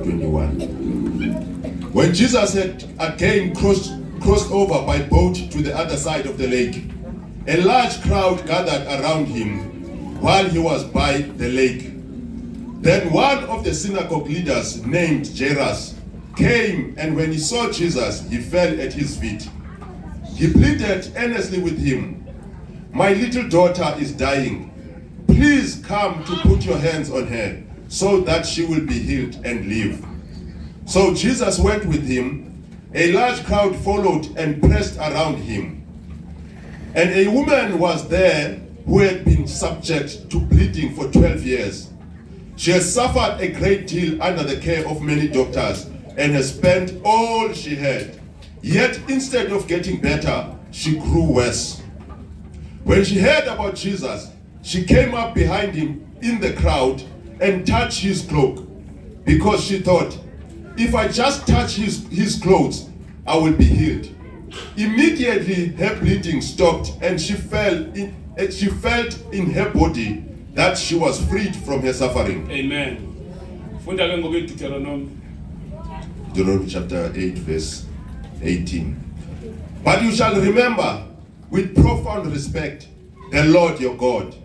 21. When Jesus had again crossed over by boat to the other side of the lake, a large crowd gathered around him while he was by the lake. Then one of the synagogue leaders named Jairus came, and when he saw Jesus, he fell at his feet. He pleaded earnestly with him, "My little daughter is dying. Please come to put your hands on her so that she will be healed and live." So Jesus went with him. A large crowd followed and pressed around him. And a woman was there who had been subject to bleeding for 12 years. She has suffered a great deal under the care of many doctors and has spent all she had. Yet instead of getting better, she grew worse. When she heard about Jesus, she came up behind him in the crowd and touched his cloak, because she thought, "If I just touch his clothes, I will be healed." Immediately her bleeding stopped, and she felt in her body that she was freed from her suffering. Amen. Funda ke ngobe Deuteronomy. Deuteronomy chapter 8 verse 18. But you shall remember with profound respect the Lord your God,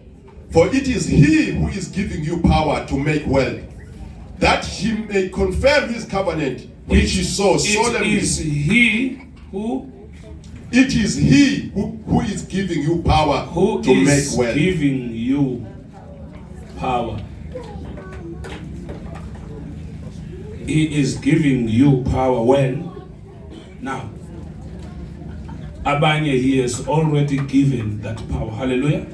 for it is he who is giving you power to make wealth, that he may confirm his covenant which he so solemnly. It is he who is giving you power to make wealth. Giving you power. He is giving you power. When? Now. Abanye, he has already given that power. Hallelujah.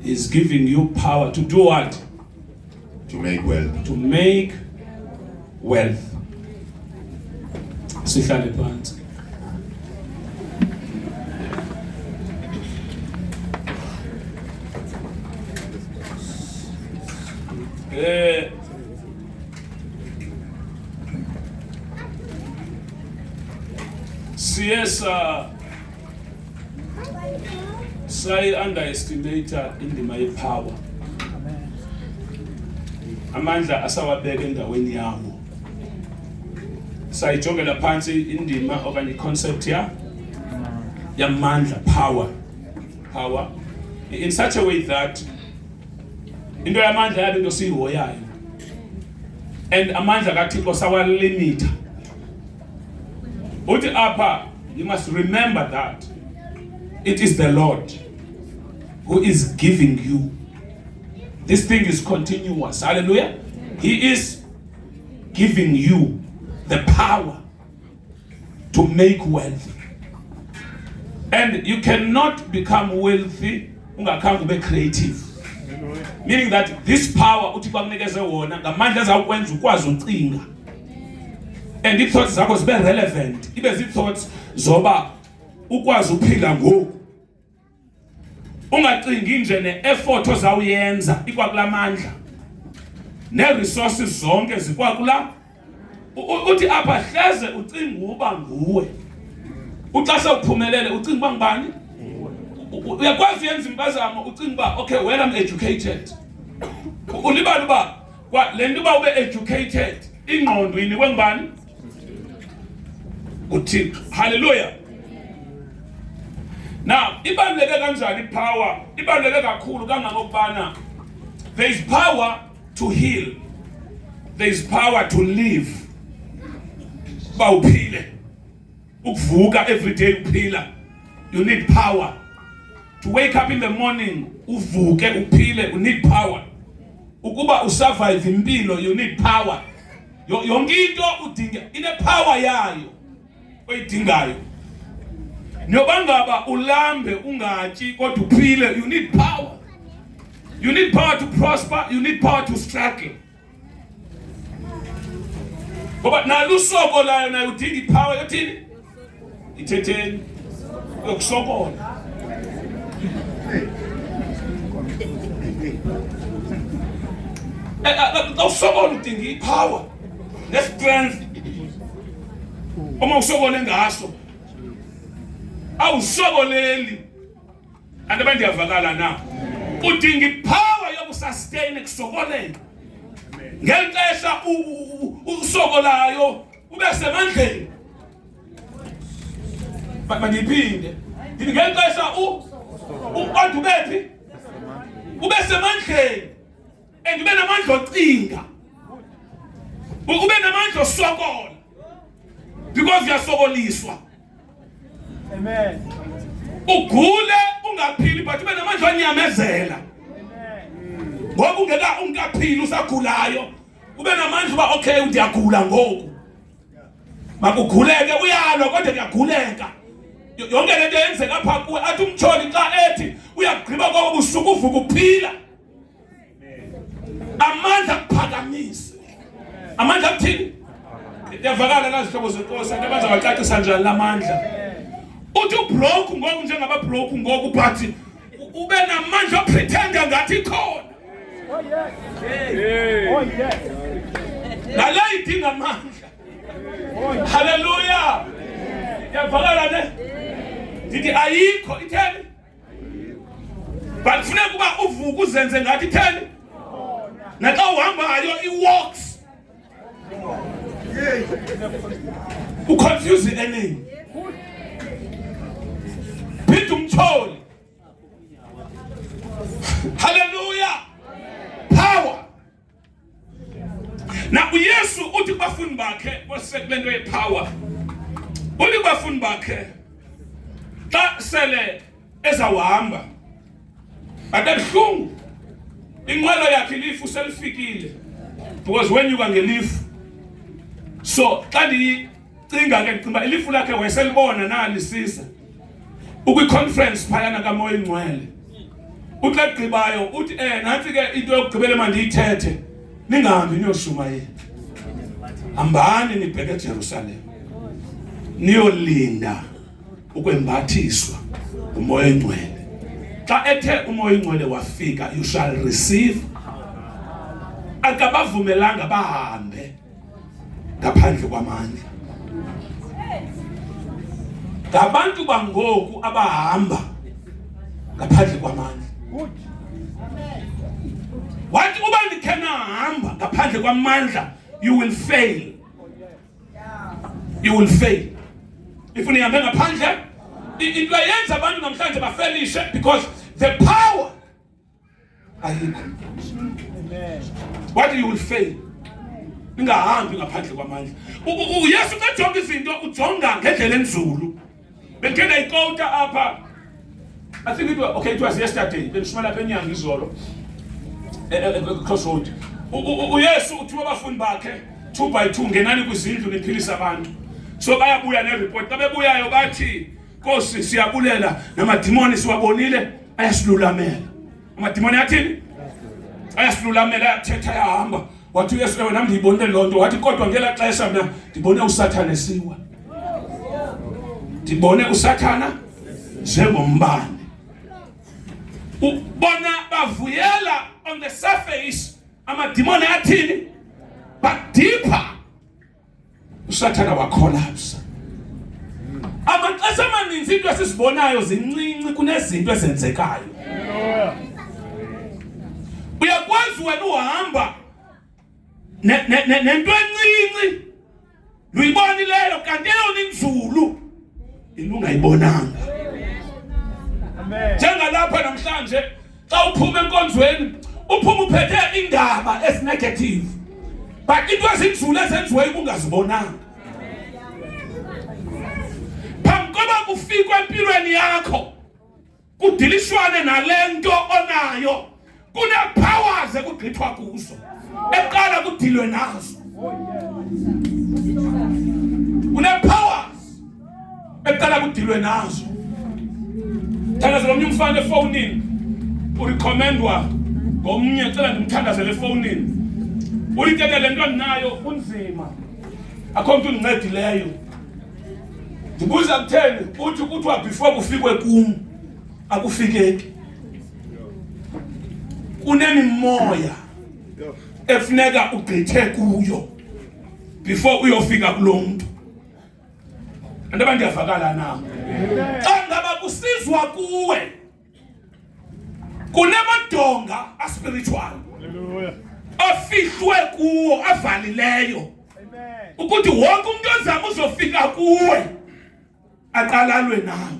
He's giving you power to do what? To make wealth. To make wealth. Sihlale phansi. Siyesa say underestimate indima yepower. Amandla asawabeka endaweni yawo. Sayijongela phansi indima okanye concept yamandla, power in such a way that into yamandla yabe into siyihoyayo, and amandla kaThixo sawalimita. Uthi apha, you must remember that it is the Lord who is giving you. This thing is continuous. Hallelujah. He is giving you the power to make wealth. And you cannot become wealthy ungakhange ube creative. Meaning that this power uthi bakunikeze wona ngamandla ezakwenza ukwazi ucinga. And the thoughts zakho zibe relevant. Ibe zi thoughts zoba ukwazi uphila ngoku. Ungacingi nje ne-effort ozawuyenza ikwakulamandla. Ne-resources zonke zikwakula. Uthi apha hleze ucinga uba nguwe. Uxa uphumelele ucinga uba ngubani? Uyakwazi yenza impazamo ucinga uba okay, well I'm educated. Ulibala uba kwa le nto uba ube educated ingqondo inikwe ngubani? uThixo. Hallelujah. Now, ibaluleke kanjani power? Ibaluleke kakhulu kangangokubana there is power to heal. There is power to live. Bawuphile. Ukuvuka every day uphila. You need power. To wake up in the morning uvuke uphile, you need power. Ukuba usurvive impilo, you need power. Yonke into udinga ine power yayo oyidingayo. Nobangaba ulambe ungatyi kodwa uphile, you need power. You need power to prosper, you need power to struggle. Ngoba nalusokolayo nayo udinga ipower yothini? Ithetheni yokusokola. Awusokola udinga ipower ne-strength. Uma usokole ngaso awusokoleli. And abantu yavakala na udinga ipower yokusustain ekusokoleni. Ngelixesha usokolayo ube semandleni. Mandiphinde. Ndithi ngexesha uqonda ubephi? Ube semandleni. And ube namandla ocinga. Ube namandla osokola. Because uyasokoliswa. Amen. Ugule ungaphili but ube namandla onyamezela. Ngoba ungaphili usagulayo. Ube namandla uba okay ndiyagula ngoku. Makuguleke uyalwa kodwa kuyaguleka. Yonke lento yenzeka apha kuwe athi umtsholi xa ethi uyagqiba kwabo busuku uvuka uphila. Amandla kuphakamisa. Amandla kuthini? Yavakala lazihlobo zenkosi abantu abaza bacacisa njani lamandla. Uthi ubroke ngoku njengaba broke ngoku but ube namandla opretenda ngathi khona. Oh yes. Oh yes. Lala idinga amandla. Hallelujah. Yavakala ne? Ndithi ayikho itheni? But kufuneka kuba uvuka uzenze ngathi itheni? Naxa uhambayo i-walks. Uconfuse enemy. Phinda umtholi. Hallelujah. Power. Na uYesu uthi kubafundi bakhe bosekulento yepower. Uthi kubafundi bakhe xa sele ezawuhamba abebuhlungu inqwelo yakhe ilifu selifikile because wenyuka ngelifu. So xa ndicinga ke ndicinga ilifu lakhe wayeselibona nalisisa ukwi-conference phayana kaMoya Ingcwele. Uthi lagqibayo uthi nansi ke into yokugqibela mandiyithethe ningahambi niyoshumayela. Hambani nibheke eJerusalem niyolinda ukwembathiswa uMoya Ingcwele. Xa ethe uMoya Ingcwele wafika you shall receive. Akabavumelanga bahambe ngaphandle kwamandla. Ngabantu bangoku abahamba ngaphandle kwamandla. Wathi uba ndikhena hamba ngaphandle kwamandla you will fail. You will fail. If unihambe ngaphandle into yenza abantu namhlanje bafelishe because the power ayikho. What you will fail. Ningahambi ngaphandle kwamandla. uYesu xa jonga izinto ujonga ngendlela enzulu. Bengena ikota apha. I think it was yesterday. Bendishumela lapha enyanga izolo. Crossroad. uYesu uthiwa abafundi bakhe 2 by 2 ngenani kwizindlu niphilisa abantu. So bayabuya nereport. Xa bebuyayo bathi Nkosi siyabulela namadimoni siwabonile ayasilulamela. Amadimoni athini? Ayasilulamela ayathetha yahamba. Wathi uYesu nami ndiyibonile lonto wathi kodwa ngela xesha mina ndibone uSathane siwa. Ndibone uSathana njengombane. Ubona bavuyela on the surface amadimoni athini? But deeper uSathana wa collapse. Amaxesha amaninzi into esisibonayo zincinci kunezinto ezenzekayo. Uyakwazi wena uhamba nento encinci luyibonileyo kanti eyona inzulu ilungayibonanga. Njengalapha namhlanje xa uphuma enkonzweni uphuma uphethe indaba ezinegative but into ezinzulu ezenziweyo ungazibonanga. Phambi kufikwa empilweni yakho kudilishwane nalento onayo kunepowers ekugqithwa kuzo eqala kudilwe nazo. Kunepowers eqala kudilwe nazo. Thandaza lo umfana efonini urecommendwa ngomnye cela ndimthandazele efonini. Uyithethe lento nayo kunzima. Akho umuntu undincedileyo. Ndibuza kutheni uthi kuthiwa before kufikwe kum akufikeki. Kunemimoya efuneka ugqithe kuyo before uyofika kulomntu. Andaba ndiyavakala na? Xa ngaba kusizwa kuwe kunemadonga aspiritual. Hallelujah. Afihlwe kuwo avalileyo. ukuthi wonke umuntu ozama uzofika kuwe aqalalwe nawe.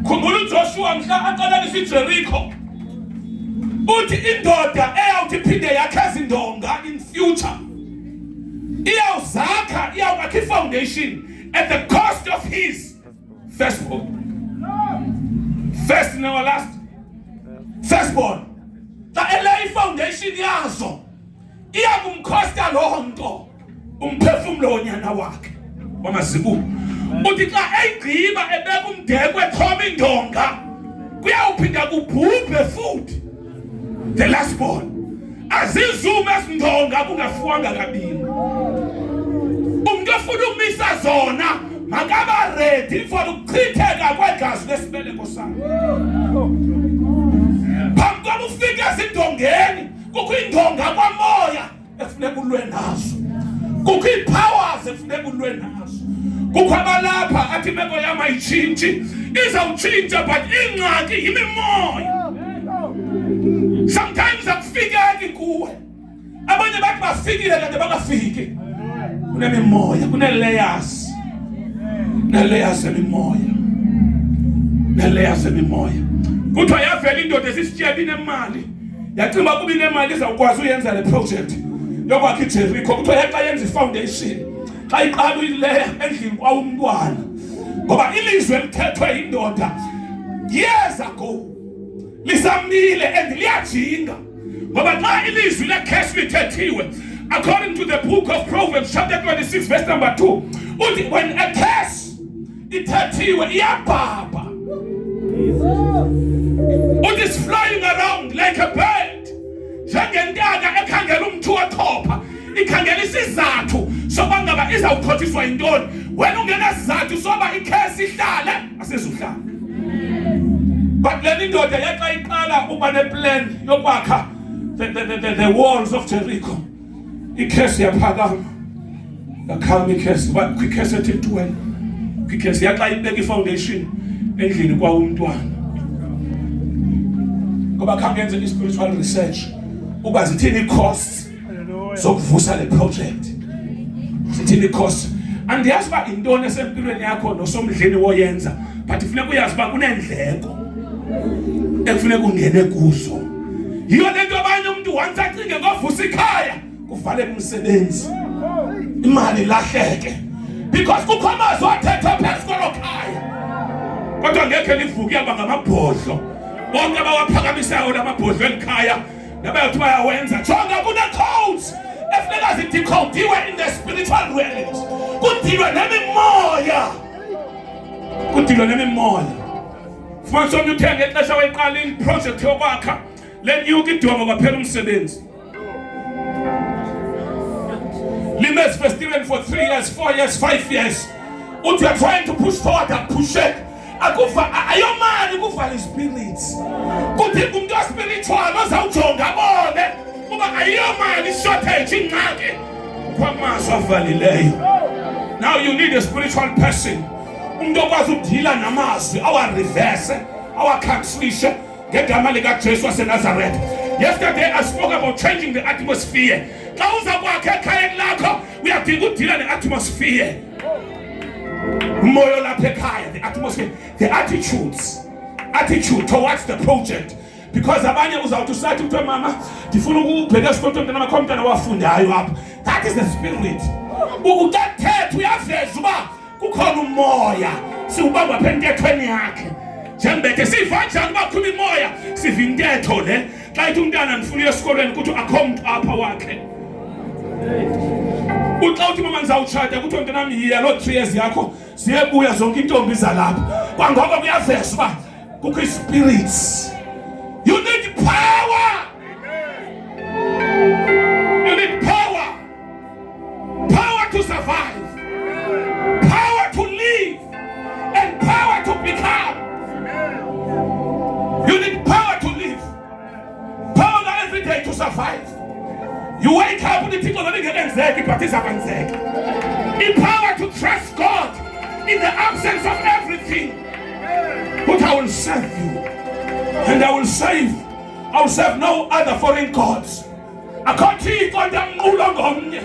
Khumbula uJoshua mhla aqalalisa iJericho, uthi indoda eyawuthi iphinde yakhe izindonga in future iyawuzakha iyawakha ifoundation at the cost of his firstborn. First and our last firstborn. Xa ele ifoundation yazo iyakumkhosta loo nto umphefumulo wonyana wakhe wamazibuko. Uthi xa eyigqiba ebeka umdeko ethoma indonga kuyawuphinda kubhubhe futhi the last born. Azizume ezindonga kungafuwanga kabini. Umuntu ofuna ukumisa zona makaba ready for ukuchitheka kwegazi lesibeleko sakhe. Phambi kokuba ufike ezindongeni kukho indonga kwamoya efuneka ulwe nazo. Kukho iipowers efuneka ulwe nazo. Kukho abalapha athi imeko yami ayitshintshi, izawutshintsha but ingxaki yimimoya. Sometimes akufikeki kuwe. Abanye bathi bafikile kanti bakafiki. Kunemimoya, kune-layers. Ne-layers emimoya. Ne-layers emimoya. Kuthiwa yavela indoda esisitshebe inemali. Yacimba kuba inemali izawukwazi uyenza le project yokwakha iJericho. Kuthiwa yaxa yenza ifoundation. Xa iqala uyileya endlini kwawumntwana. Ngoba ilizwe elithethwe yindoda years ago lisamile and liyajinga. Ngoba xa ilizwi lekhesi lithethiwe, according to the book of Proverbs chapter 26 verse number 2, uthi when a curse ithethiwe iyabhabha. Uthi is flying around like a bird. Njengentaka ekhangela umntu othopha, ikhangela isizathu soba ngaba izawukhothiswa yintoni. Wena ungenasizathu soba ikhesi ihlale asizuhlala. But le ndoda yaxa iqala uba neplan yokwakha the walls of Jericho. Ikhesi yaphakama. Yakhama ikhesi, kwikhesi ethi 12. Kwikhesi yaxa ibeka ifoundation endlini kwawumntwana. Ngoba khange yenze i-spiritual research uba zithini i-costs zokuvusa le project. Zithini i-costs. Andiyazi uba intoni esempilweni yakho nosomdleni woyenza, but kufuneka uyazi uba kuneendleko ekufuneka ungene kuzo. Yiyo le nto abanye umuntu once acinge ngovusa ikhaya kuvaleke umsebenzi, imali ilahleke, because kukho amazwi athethwa phezu kwelo khaya. Kodwa ngekhe livuke aba ngamabhodlo. Bonke abawaphakamisayo lamabhodlo elikhaya nabayothi bayawenza. Jonga kune-codes efuneka zidikhodiwe in the spiritual realms. Kudilwe nemimoya. Kudilwe nemimoya. Fumanisa omnye uthe ngexesha wayiqala iproject yokwakha le nyuka idonga kwaphela umsebenzi. Limits festival for 3 years, 4 years, 5 years. Uthi you are trying to push forward and push it. Akufa ayomani kuvala spirits. Kuthi umuntu spiritual ozawujonga abone kuba ayomani shortage ingxaki kwamazwi avalileyo. Now you need a spiritual person. Umuntu okwazi ukudila namazwi awareverse, awakhansilishe ngegama likaJesu waseNazareth. Yesterday I spoke about changing the atmosphere. Xa uzakwakha ekhayeni lakho uyadinga ukudila ne-atmosphere. Umoya lapha ekhaya, the atmosphere, the attitude towards the project. Because abanye uzawuthi usathi kuthiwa mama ndifuna ukubheka esikolweni mntana makho mntana wafundayo apha. That is the spirit. Ukathetha uyaveza uba kukhona umoya siubamba phe ntethweni yakhe. Njengobethe siva njani uba khuma imoya siva intetho le. Xa ithi umntana ndifuna esikolweni kuthi akho mntu apha wakhe. Uxa uthi mama ndizawutshata kuthiwa mntanam yiya loo 3 years yakho ziyebuya zonke intombi zalapha. Kwangoko kuyaveza uba kukho i-spirits. You need power. You need power. Power to survive. Power to live. And power to become. You need power to live. Power every day to survive. You wake up with the people that in power to trust God in the absence of everything. But I will serve you. And I will serve no other foreign gods. Akhothixo ndamnqula ngomnye.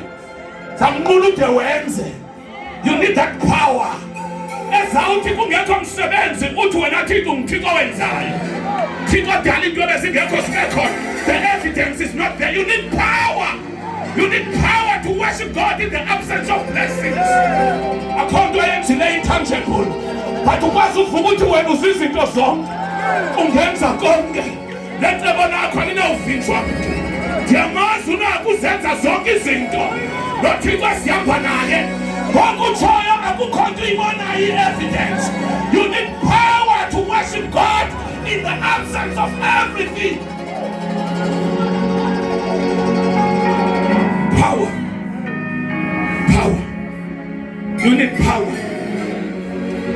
Zamnqula ude wenze. You need that power. Ezawuthi kungekho umsebenzi uthi wena Thixo ngithixo wenzayo. Thixo dala into ebesingekho sibekhona. The evidence is not there. You need power. You need power to worship God in the absence of blessings. Akho nto yenzileyo intangible. But ukwazi uvuka uthi wena uzizinto zonke. Ungenza konke. Le ncebo lakho linawuvinjwa. Ndiyamazi unako uzenza zonke izinto. NoThixo sihamba naye. Ngokutshoyo akukho nto ibonayo i-evidence. You need power to worship God in the absence of everything. Power. Power. You need power.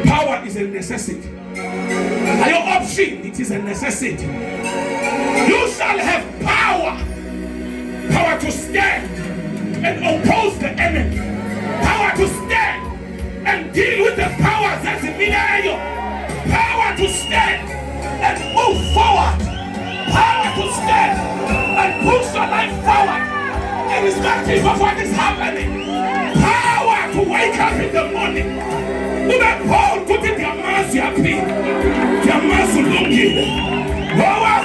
Power is a necessity. Not your option, it is a necessity. You shall have power. Power to stand and oppose the enemy. Power to stand and deal with the powers that's in you. Power to stand and move forward. Power to stand and push your life forward. Irrespective of what is happening. Power to wake up in the morning. Paul put it Yamazi happy. Yamazi lungile. Power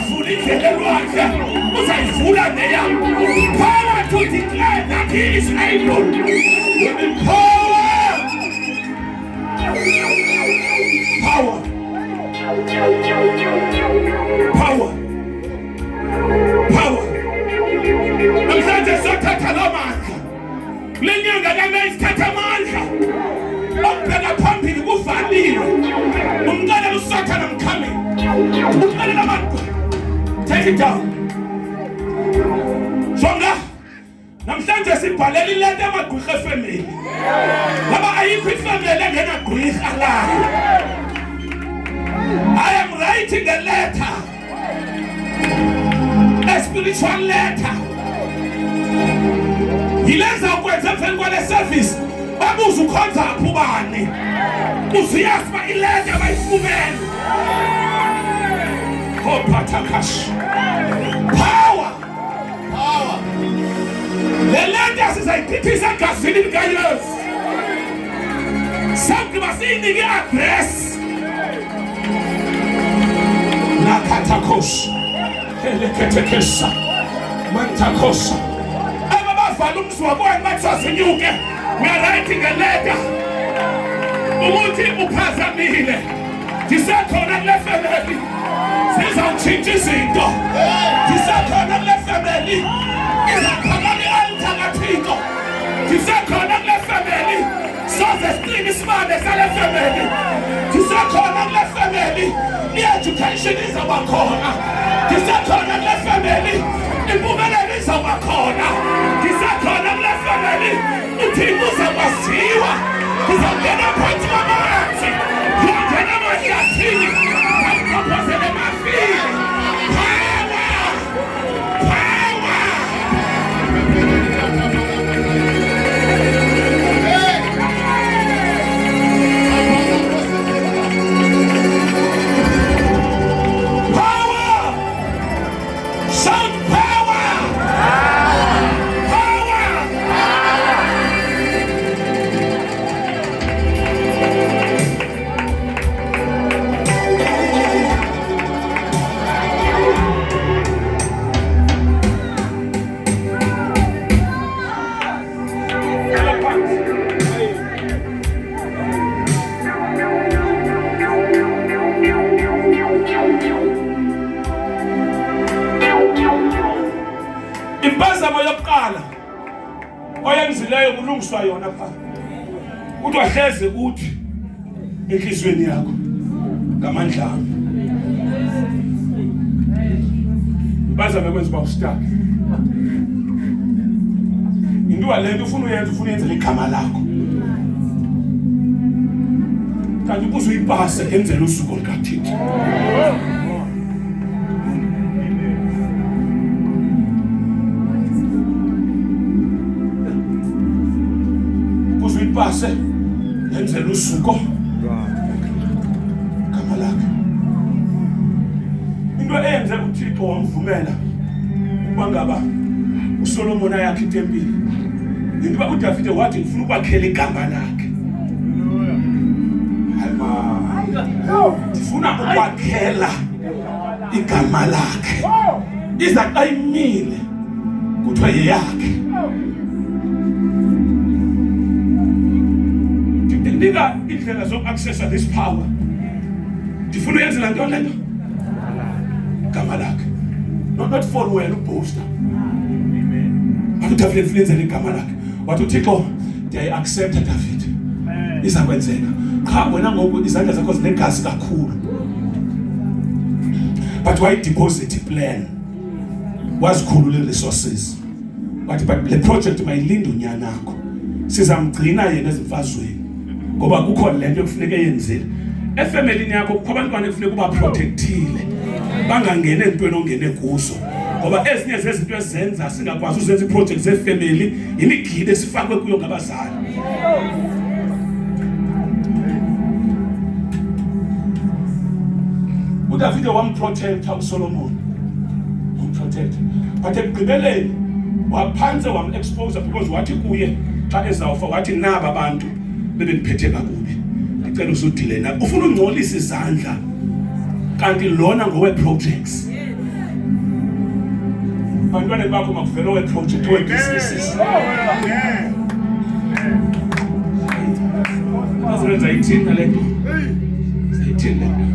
to declare that he is able. With power. Power. Power. Power. Namhlanje sothatha lamandla. Lenyanga lami isithatha amandla. Okubheka phambili kuvaliwe. Umntwana uSathane amkhame. Umntwana lamantu. Take it down. Jonga. Namhlanje sibhalela ilento emagqwirha efamily. Ngoba ayikho ifamily engenagqwirha layo. I am writing a letter. A spiritual letter. Yilenza ukwenza emveni kwale service. Babuza ukhonza ubani. Usiyazi ba ileta bayifumene. Opatakash. Power. Power. Le leta sizayiphithisa egazini likaYesu. Sakubas inike address. Nakatakosh. Eleketekesa. Mantakosha. Ababavala umzwabone bathasinyuke. We are writing a letter. Umuthi uphazamile. Ndisakhona kule family. Sizawutshintsha izinto. Ndisakhona kule family. Izaphakama i-altar kaThixo. Ndisakhona kule family. Soze sicime isibane sale family. Ndisakhona kule family. I-education izawuba khona. Ndisakhona kule family. Impumelelo izawuba khona. Ndisakhona kule family. Uthixo uzakwaziwa. Uzawungena phansi kwamanzi. Uzawungena amahlathini. Uzawuqophozela emafini. Power! Power! Power! Shout power! Power! Impazamo yokuqala oyenzileyo kulungiswa yona pha. Uthi wahleze uthi enhlizweni yakho ngamandla ami. Impazamo ekwenza uba ustuck. Into lento ufuna uyenza igama lakho. Kanti ubuze uyipase enzela usuku likaThixo. Uzuyipase enzela usuku igama lakho. Into eyenze uThixo wamvumela ukuba ngaba uSolomon ayakha itempile. Ngoba uDavide wathi ngifuna ukwakhela igama lakhe. Ndifuna ukwakhela igama lakhe. Iza ayimile kuthiwa yeyakhe. Ndika indlela zoku-accessa this power. Ndifuna uyenza la nto lento. Igama lakhe. Not for wena uboaster. Amen. uDavide mfulenzele igama lakhe. Wathi uThixo ndiyayi-accept David. Iza kwenzeka. Cha wena ngoku izandla zakho zinegazi kakhulu. But why deposit plan? Wazikhulula resources. But le project mayilinda unyana wakho. Sizamgcina yena ezimfazweni. Ngoba kukho lento ekufuneka yenzile. Efamily yakho kukho abantwana ekufuneka uba protectile. Bangangene entweni ongene kuzo. Ngoba ezinye zezinto ezenza singakwazi uzenza iproject zefamily imigidi esifakwe kuyo ngabazali. uDavide wamprotecta uSolomon. Wamprotecta. But ekugqibeleni waphanse wam-expose because wathi kuye xa ezawufa wathi naba abantu bebendiphethe kakubi. Ndicela usudile nabo. Ufuna ungcolisa izandla kanti lona ngowe-projects. Bantwana bakho makuvela owe-project owe-businesses. Azenza ithina le nto. Ithina le nto.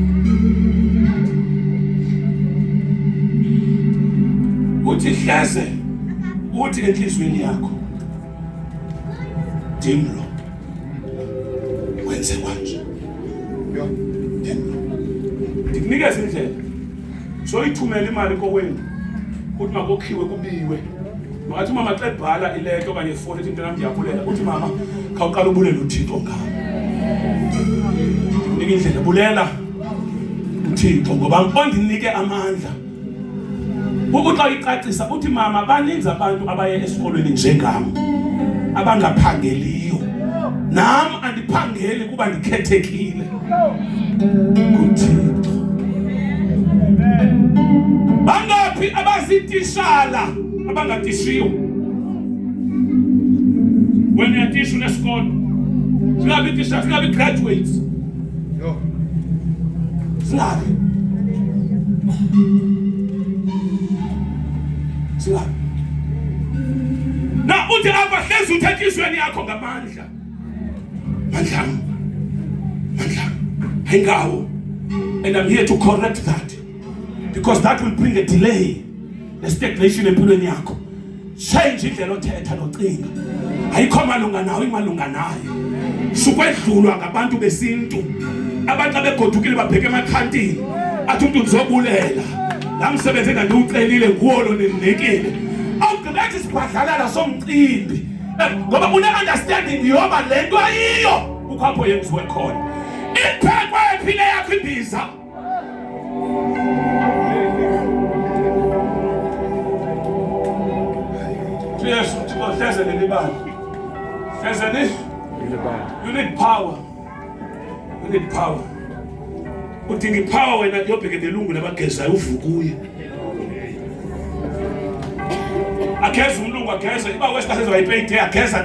Uthi hlaze uthi enhlizweni yakho Dimlo wenze kanje Dimlo ndikunikeza indlela so ithumela imali kowenu uthi makokhiwe kubiwe ngathi mama xa ebhala ilento okanye ifoni ethi into nami ndiyabulela uthi mama khawuqala ubulela uThixo ngami nika indlela bulela uThixo ngoba ngondinike amandla. Ukuxa icacisa uthi mama baninzi abantu abaye esikolweni njengami abangaphangeliyo nami andiphangeli kuba ndikhethekile kuThixo. Bangaphi abazitishala abangatishiyo when yatishu nesikolo singabi tisha singabi graduates singabi na uthi abahlezi uthathizweni yakho ngamandla mandla hayngawo and I'm here to correct that because that will bring a delay the stagnation empilweni yakho. Change indlela othetha nocinga ayikho malunga nawe imalunga naye sukwedlulwa ngabantu besintu abantu abegodukile babheke emakhantini athi umuntu uzobulela la msebenzi engandiwucelile nguwo lo ninikile awugqibethi sibhadlalala somcimbi ngoba une-understanding yoba le nto ayiyo ukhapho yenziwe khona iphekwe ephile yakho imbiza Yesu hleze lelibani hleze ni you need power udinga ipower wena yobheke nelungu labagezayo uvukuye ageza umlungu ageza iba westa sezwa ipayday ageza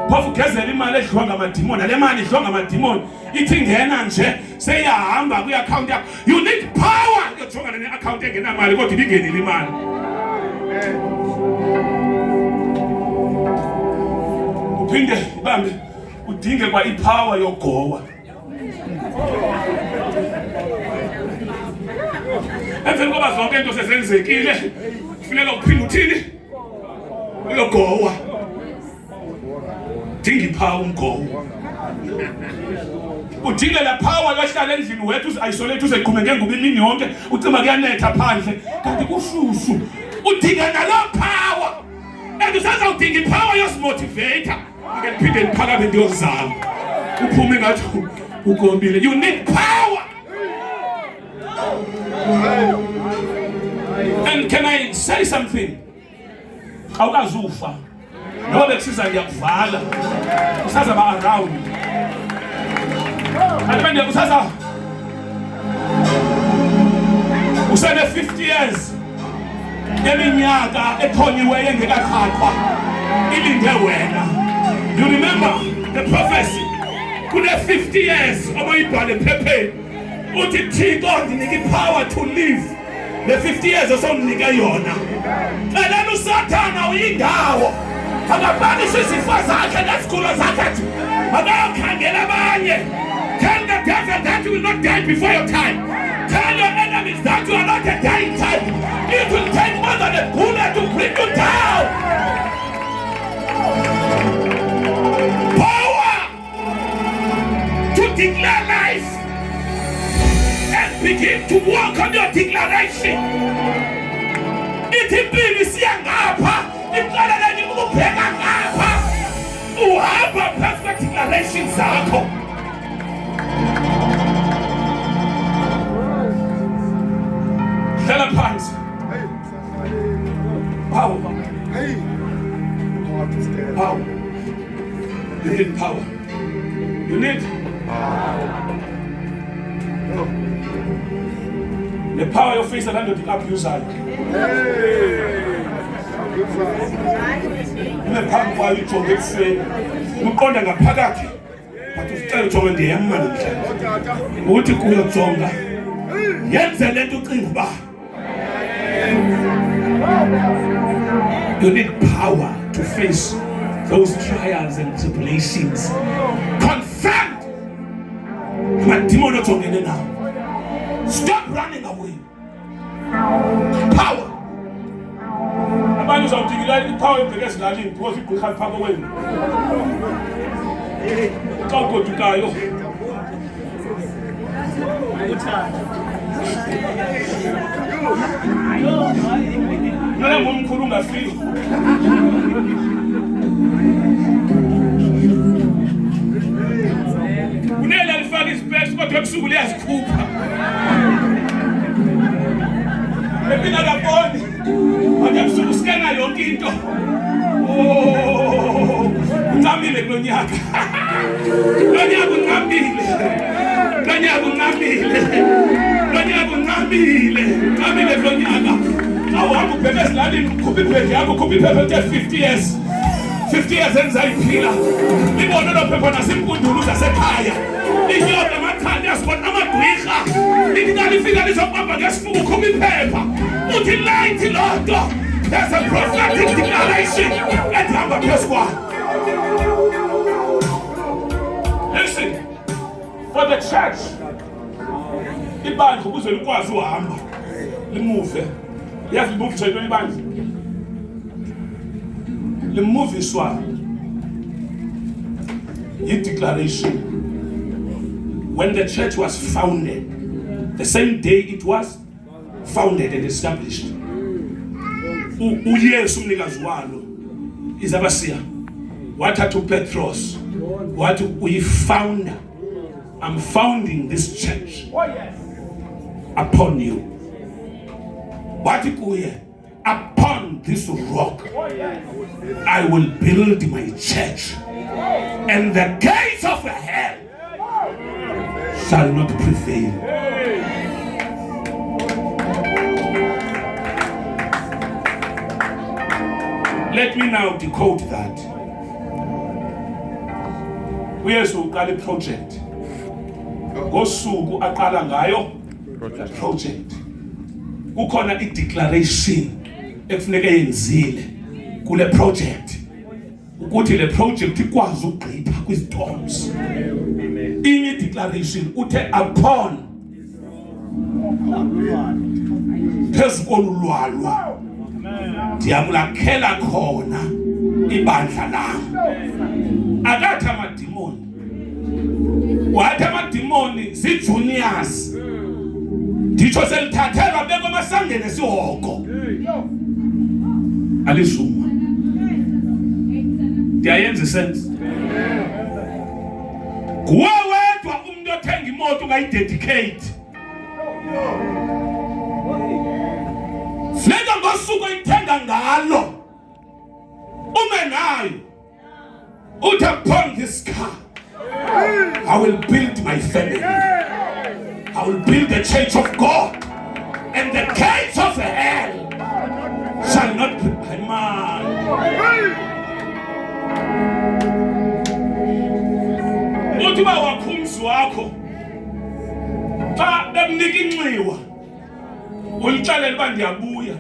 phofu gezela imali edliwa ngamadimoni nale mali idliwa ngamadimoni ithi ngena nje seyahamba kwi-account yakho you need power yojongana ne-account engenamali kodwa ibingenile imali uphinde ibambe udinge kwa ipower yogowa emveni koba zonke into sezenzekile kufuneka uphinde uthini uyogowa dinga ipower umgowa udinge la power yohlala endlini wethu uzi-isolate uzeqhume ngengubo imini yonke ucima kuyanetha phandle kanti kushushu udinga naloo power and usazawudinga ipower yosimotivator ngiphinde ndiphakame ndiyozama uphume ngathi ugombile you need power and can I say something awukazufa noba bekusiza ngiyakuvala usazaba around and usaza usene 50 years eminyaka ethonyiweyo engekakhathwa ilinde wena. You remember the prophecy? Kule 50 years obayibhale ephepheni uthi Thixo ndinike power to live. Le 50 years osomnike yona. Celana uSathana uyindawo. Akabhalise izifo zakhe nezigulo zakhe. Akakhangela abanye. Tell the devil that you will not die before your time. Tell your enemies that you are not a dying type. It will take more than a bullet to bring you down. Power to declare life and begin to walk on your declaration. Ithi impilo siyangapha, iqala lenye ukubheka ngapha. Uhamba phezu kwe-declaration zakho. Hlala phansi. Power. Power. You need power. You need the power of faith and the abuser. Unephambi kwayo ijonge ekuseni. Uqonda ngaphakathi. But usicela ujonge ndiyema namhlanje. Uthi kuyojonga. Yenze lento ucinga uba. You need power to face those trials and tribulations. Confront amadimoni ojongene nawo. Stop running away. Power. Abanye uzawuthikila ipower ebheke ezilalini because igqirha liphaka kwenu. Xa ugodukayo. Noma ngomkhulu ungafika. Kunele alifaka isipesi kodwa ebusuku liyazikhupha. Epina kaboni. Kodwa ebusuku sikena yonke into. Oh, uncamile kulo nyaka. Lo nyaka uncamile. Lo nyaka uncamile. Lo nyaka uncamile. Uncamile kulo nyaka. Awuhamba ubheke esilalini ukhupha ibhedi yakho ukhupha iphepha elithe 50 years. 50 years enzayiphila. Libone lo phepha nasempundulo zasekhaya. Inyoka amathanda yasibona amagqwirha. Lithi lifika lizoqamba ngesifuba ukhupha iphepha. Uthi light lonto. There's a prophetic declaration. Ehamba phezu kwayo. Listen. For the church. Ibandla ukuze likwazi uhamba. Limuve. Yes, we move to anybody. The move is what? Your declaration. When the church was founded, the same day it was founded and established. Uyesu umnikazi walo izabasiya wathatha uPetros wathi uyifounder. I'm founding this church upon you. Wathi kuye, upon this rock I will build my church, and the gates of hell shall not prevail. Let me now decode that. Uyesu uqala iproject. Ngosuku aqala ngayo project. Kukhona i-declaration ekufuneka yenzile kule project ukuthi le project ikwazi ugqitha kwi-storms. Inye declaration uthe upon phezu kolulwalwa ndiyakulakhela khona ibandla lami. Akathi amadimoni, wathi amadimoni zii-juniors. Nditsho selithathelwa beko masangene sihoko. Alisuma. Ndiyayenza isense. Nguwe wedwa umuntu othenga imoto ungayidedicate. Funeka ngosuku oyithenga ngalo ume nayo. Uthi upon this car I will build my family. I will build the church of God, and the gates of hell shall not be man. Uthi ba wakhumzi wakho xa bekunika inxiwa ulixelela uba ndiyabuya.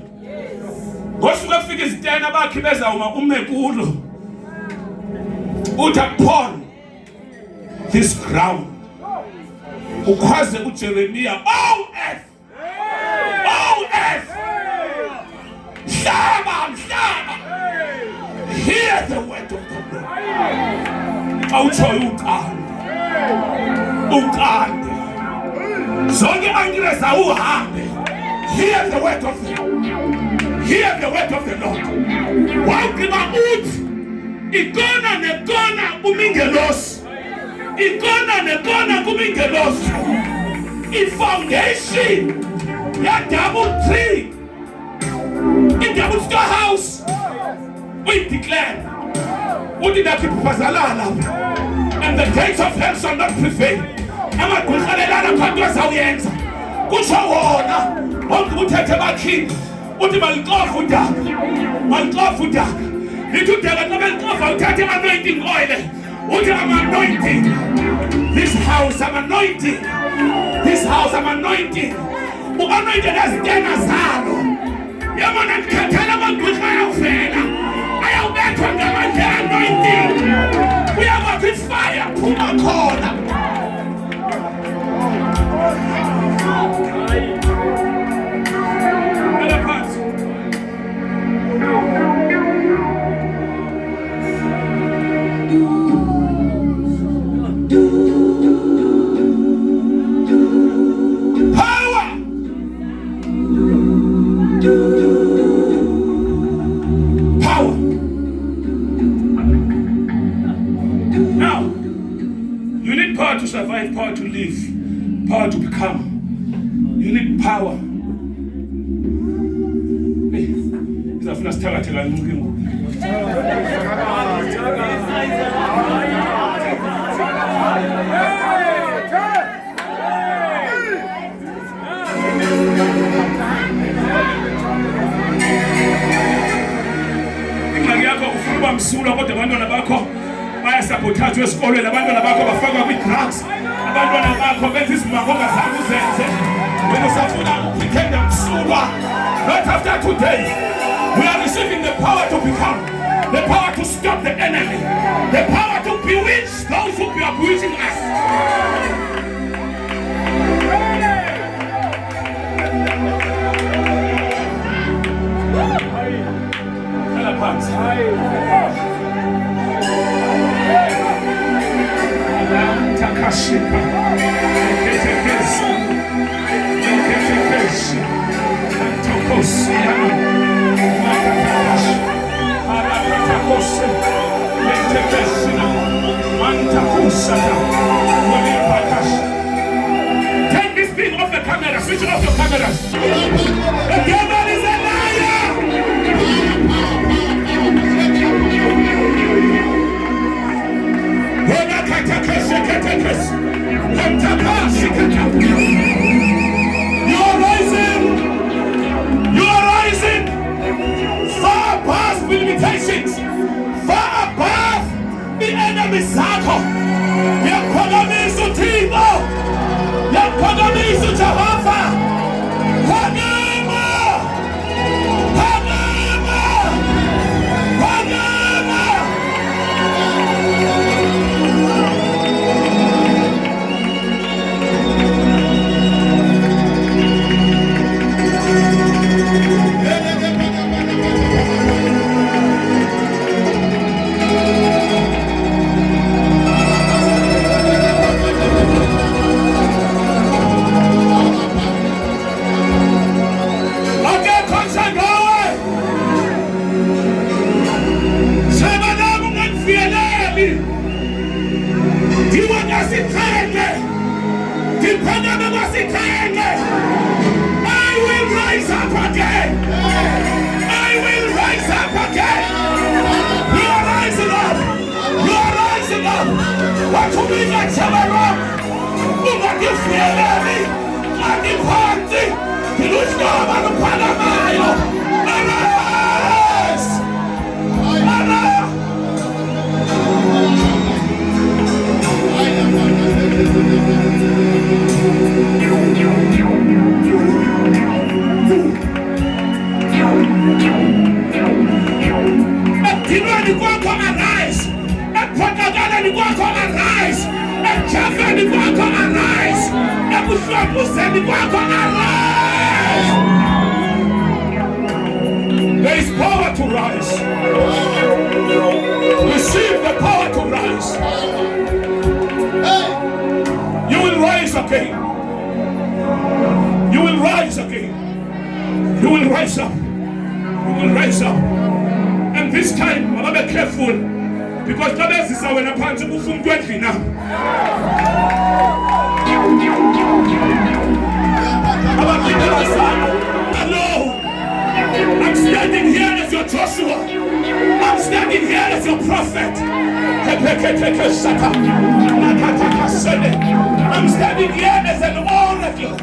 Ngosuku efika izitena bakhe bezawuma ume kulo uthi upon this ground ukhwaze uJeremiya, oh earth, oh earth, mhlaba, mhlaba, hear the word of the Lord. Xa utshoyo uqande zonke angire zawuhambe, hear the word of the Lord, hear the word of the Lord. Wawugqiba uthi ikona nekona kumingelosi, ikona nekona kumingelosi, i-foundation ya-double tree, i-double storehouse, uyi-declare uthi ndakhiphuphazalala and the gates of hell shall not prevail. Amagqirhalelana khanto azawuyenza kutsho wona onke uthethe bakhini uthi malixofe udaka, malixofe udaka. Lithi udaka xa belixofa uthathe anointing oil uthi I'm anointing this house, I'm anointing this house, I'm anointing. U-anointed ezitena zalo yabona ndikhathela amagqirha ayawuvela ayawubethwa ngamandla anointing. Uyabona ifire phuma khona. To survive, power to live, power to become. You need power. Izafuna sithakatheka ncike ngoku. Ingxaki yakho ufuna uba msulwa kodwa abantwana bakho bayasapothathwa esikolweni, abantwana bakho bafakwa kwi-drugs, abantwana bakho benza izimako ongazange uzenze. Wena usafuna upretenda msulwa. Not after today. We are receiving the power to become, the power to stop the enemy, the power to bewitch those who are bewitching us. Takashika, Ketekesi, Tokosia, Matakash, Arakatakosi, Ketekesina, Mantakusata, Walipakash. Take this thing off the camera, switch off your cameras. The devil is a liar! You are rising! You are rising! Far past limitations! Far above the enemy's circle! Yakhonamisa uThixo! Yakhonamisa uJehova! Phakama! Phakama! Phakama! I will rise up again. I will rise up again. You are rising up. You are rising up. What to be like Samaram? What you feel me? And the party. The Lord God and the Panamayo. kwakho arise. Ephokakaleni kwakho arise. Ejafeni kwakho arise. Ekuhlambuzeni kwakho arise. There is power to rise. Receive the power to rise. You will rise again. You will rise again. You will rise up. You will rise up. And this time, I'll be careful. Because this is when I'm going to move from 20 now. Hello. I'm standing here as your Joshua. I'm standing here as your prophet. I'm standing here as an oracle.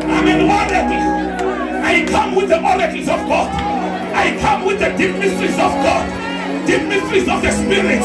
I'm an oracle. I come with the oracles of God. I come with the deep mysteries of God. Deep mysteries of the Spirit.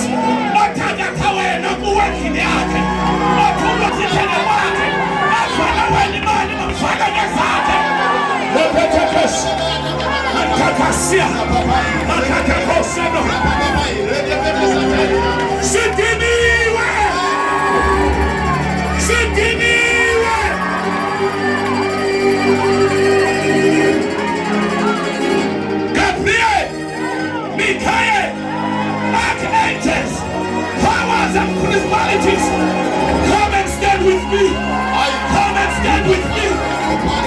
Gabriel, Michael, archangels, powers and principalities, come and stand with me. Come and stand with me.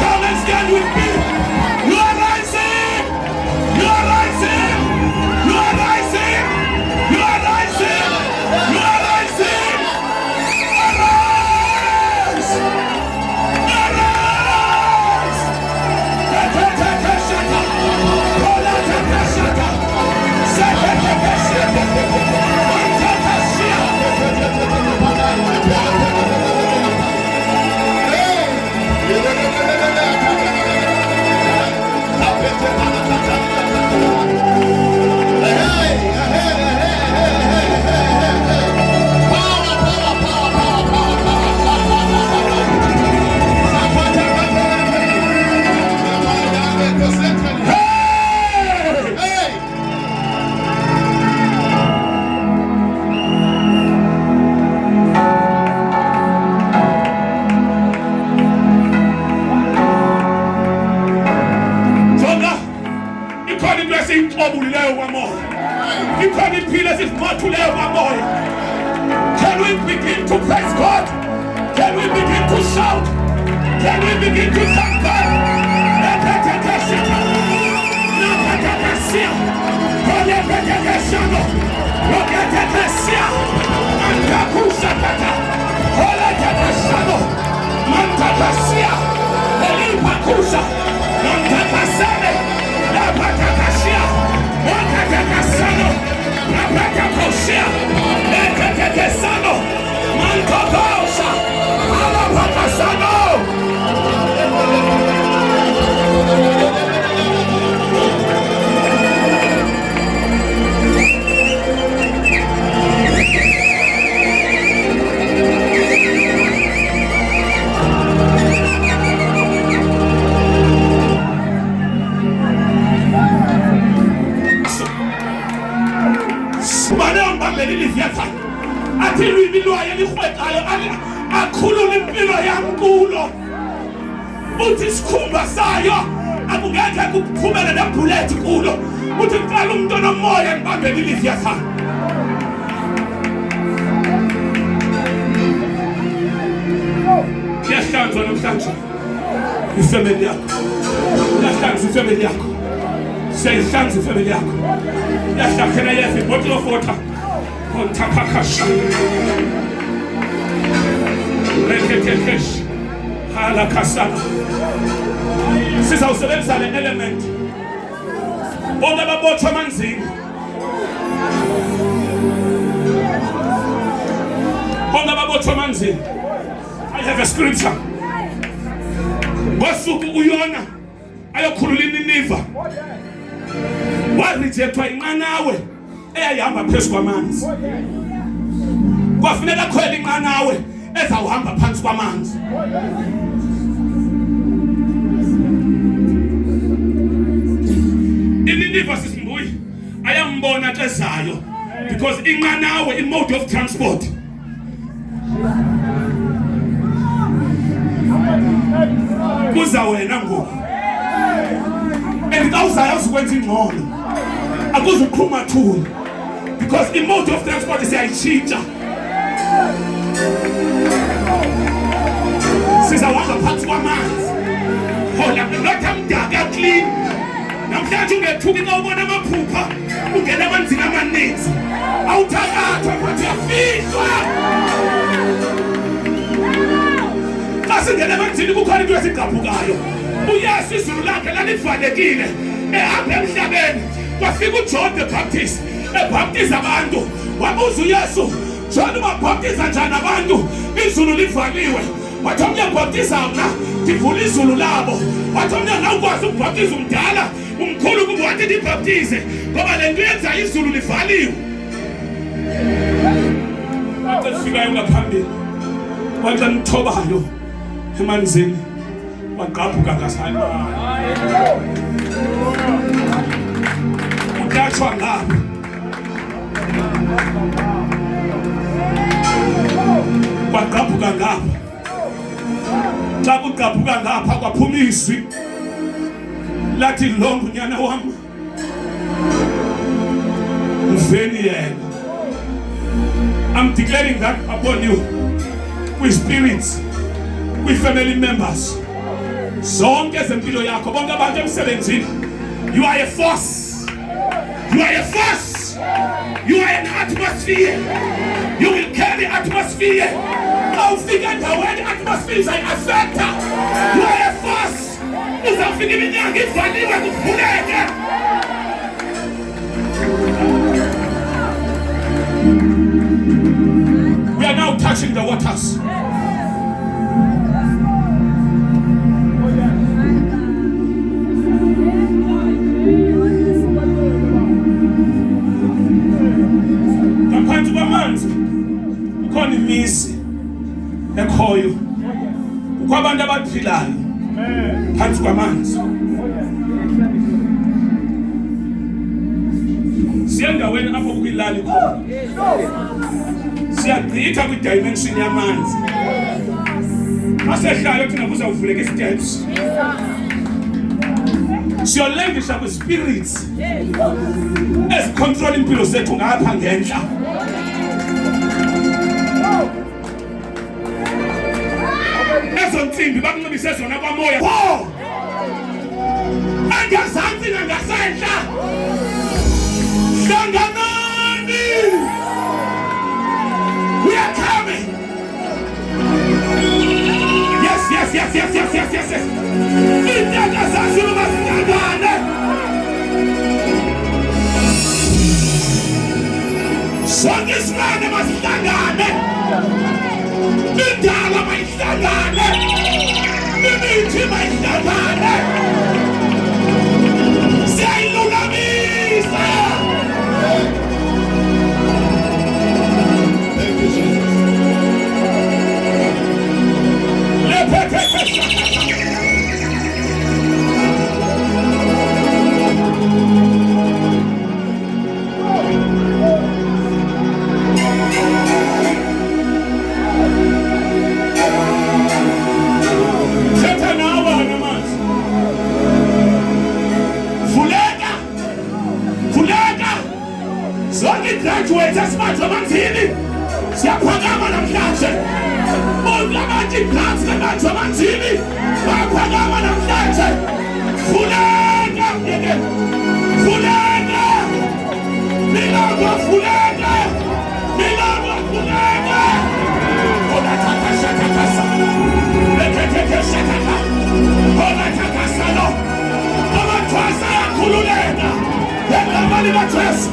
Come and stand with me. You are rising. You are rising. You are rising. You are rising. You are rising. Arise. Arise. Can we begin to praise God? Can we begin to shout? Can we begin to thank God? Uthi sikhumba sayo akungeke kuphumele nebullet kulo. Uthi ngicela umuntu onomoya ngibambele ilizwi yakhe. Yahlanzwa namhlanje ifamily yakho. Yahlanzwa ifamily yakho. Seyihlanzwa ifamily yakho. Yahlakhela yethi bottle of water. Ontaphakasha. Reketekesh. Hala kasana. Sizawusebenzisa le element. Bonke ababotshwa amanzini. Bonke ababotshwa amanzini. I have a scripture. Ngosuku uYona ayokhulula iNiniva. Warejectwa inqanawe eyayihamba phezu kwamanzi. Kwafuneka khwela inqanawe ezawuhamba phansi kwamanzi. iNiniva sisimbuyi ayambona xezayo Because inqanawe, in mode of transport. Kuza wena ngoku. And awuzayazi ukwenza ingcono. Akuzuqhuma thula. Because in mode of transport siyayitshintsha. Sizawuhamba phansi kwamanzi. Hola, not amdaka clean. Namhlanje ungethuki xa ubona amaphupha, ungena emanzini amaninzi. Awuthakathwa kodwa uyafihlwa. Xa singena emanzini kukhona into esigqabhukayo. uYesu izulu lakhe lalivalekile ehamba emhlabeni. Kwafika uJohn the Baptist ebhaptiza abantu. Wabuza uYesu, John ubabhaptiza njani abantu izulu livaliwe? Wathi omnye ubhaptiza mna ndivula izulu labo. Wathi omnye nawukwazi ukubhaptiza umdala umkhulu kuba wathi ndibhaptize ngoba le nto yenza izulu livaliwe. Wathi efikayo ngaphambili wathi mthobayo emanzini wagqabhuka ngasani udatshwa ngapha wagqabhuka ngapha. Xa kugqabhuka ngapha kwaphuma izwi lathi lo ngunyana wam mveni yena. I'm declaring that upon you, with spirits, with family members, zonke zempilo yakho, bonke abantu emsebenzini. You are a force. You are a force. You are an atmosphere. You will carry atmosphere. Awufika endaweni atmosphere izayi-affecta. You are a force. Uzawufika iminyaka ivaliwe kuvuleke. We are now touching the waters. Ngaphansi kwamanzi kukhona imizi ekhoyo. Kukho abantu abaphilayo phansi kwamanzi. Siyendaweni apho kuyilali khona. Siyagqitha kwi-dimension yamanzi. Masehlayo thina kuzawuvuleka i-steps. Siyolendisha kwi-spirits ezicontrol impilo zethu ngapha ngenhla. Ezo ntsimbi bakunxibise zona kwamoya. Angazantsi nangasentla. Hlanganani! We are coming. Yes. Inyanga zazulu masihlangane. Sonke isilwane masihlangane. Indala mayihlangane. Imithi mayihlangane. Siyayilulamisa. Thank you, Jesus. Graduates esibanjwe amanzini siyaphakama namhlanje. Bonke ama-class nabanjwe amanzini bayaphakama namhlanje. Vuleka mnike, vuleka milambo, vuleka milambo, vuleka. Olathatha shatakasa leketheke shataka olatakasalo amathwasa ayakhululeka yengama libathwesa.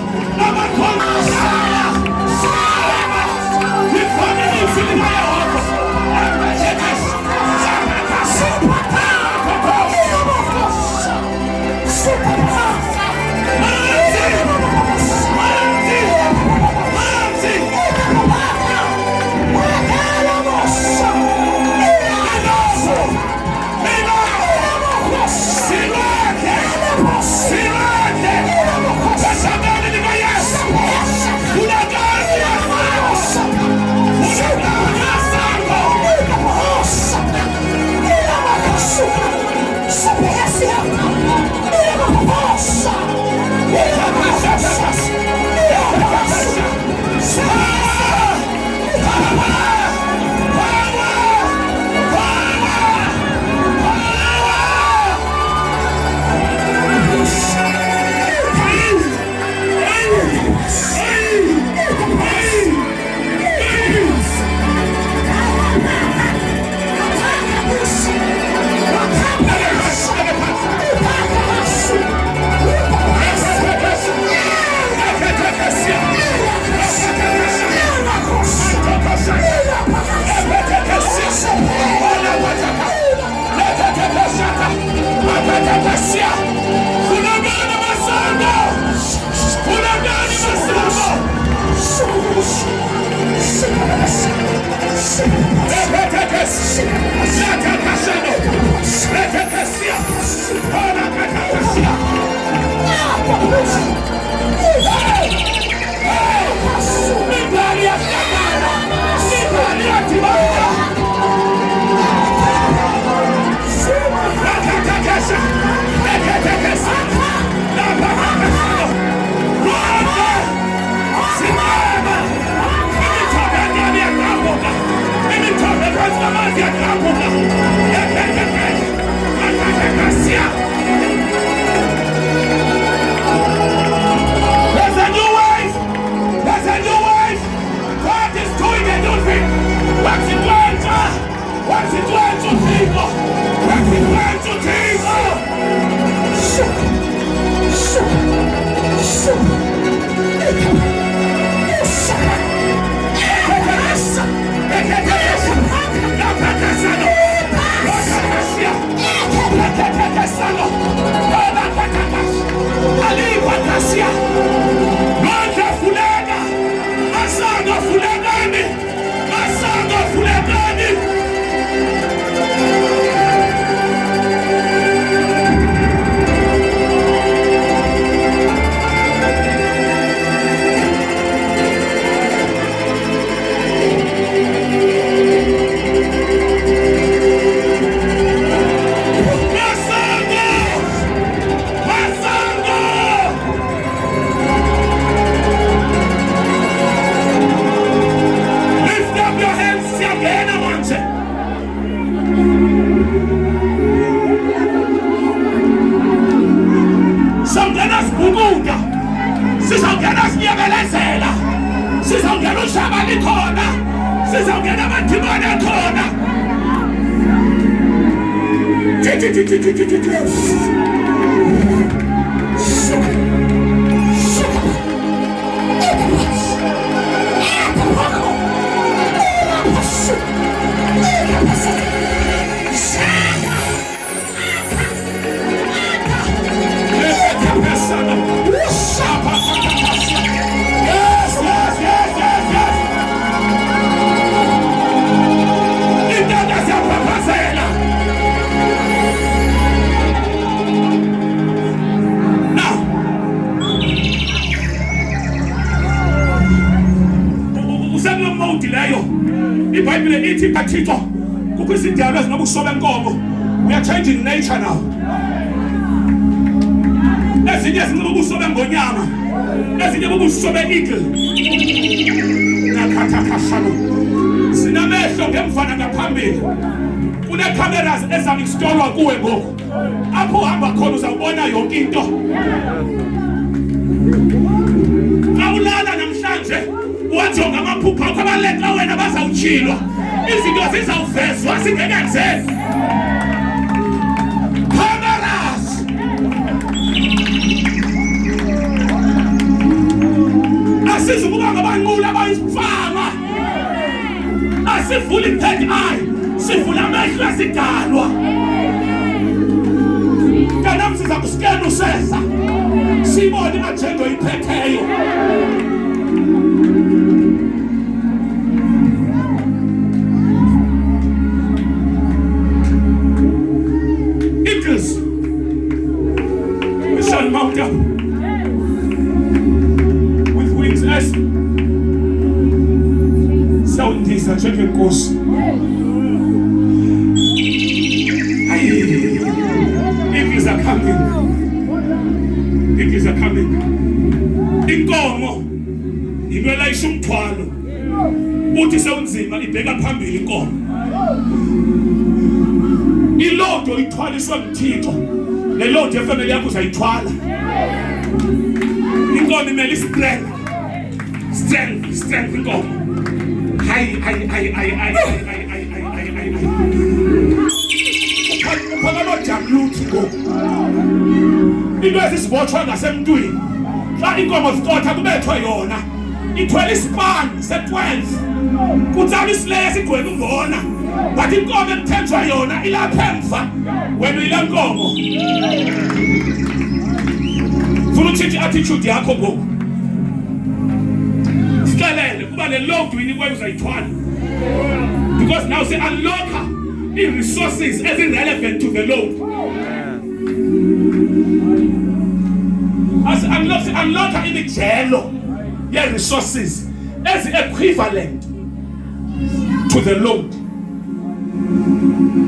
We are changing nature now. Ezinye zinqoba ubusobe ngonyama, ezinye ubusobe eagle. Nakhatha khashalo. Sinamehlo ngemfana ngaphambili. Kune cameras ezakuinstallwa kuwe ngoku. Apho uhamba khona uzawubona yonke into. Awulala namhlanje uwajonga amaphupha akho abaleka wena bazawutshilwa. Izinto zizawuvezwa singekenzeki. Cameras. Asizukuba ngabanqula abayifama. Asivuli third eye. Sivula amehlo esidalwa. Kanam siza kuskena usesa. Sibone imajendo iphetheyo. Eagles. We shall mount up with wings as Soundisa children course. Eagles are coming. Eagles are coming. Inkomo ibela ishumthwalo. Uthi sewunzima ibheka phambili inkomo. Ilodo ithwaliswa uMthixo. Le lodo efamily yakho uzayithwala. Inkomo imele strength. Strength inkomo. Hayi. Phakalo jamluthi go. Into ezisibotshwa ngasemntwini. Xa inkomo zicotha kubethwe yona. Ithwele ispan se12. Kutsala isileya sigcwele umbona. But inkomo ekuthenjwa yona ilapha emva. Wena uyile nkomo. Funa utshintshe attitude yakho ngoku. Sikalele kuba le load uyinikwe uzayithwala. Because now say unlock the resources as irrelevant to the load. As unlock imijelo ye resources as equivalent to the load.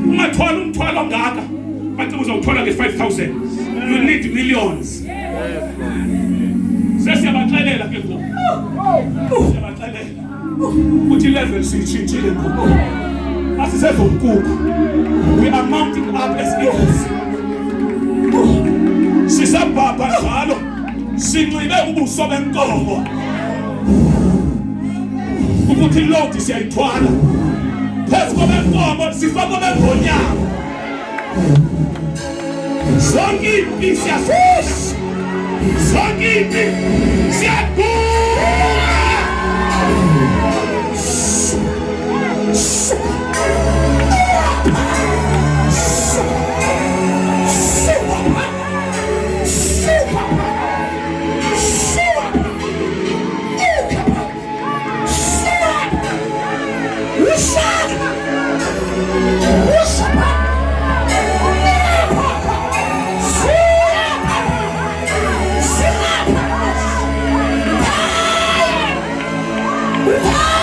Ungathwala umthwalo ngaka, bathi uzawuthola nge5,000. You need millions. Sesiyabaxelela ke ngoku. Siyabaxelela. Uthi level siyitshintshile ngoku. Asisezomkuku. We are mounting up as eagles. Sisabhabha njalo. Sinxibe ubuso benkomo. Ukuthi load siyayithwala. Phezu kwenkomo sifaka bengonyama. Zonke impi siyasus. Zonke impi siyakhula. Ah!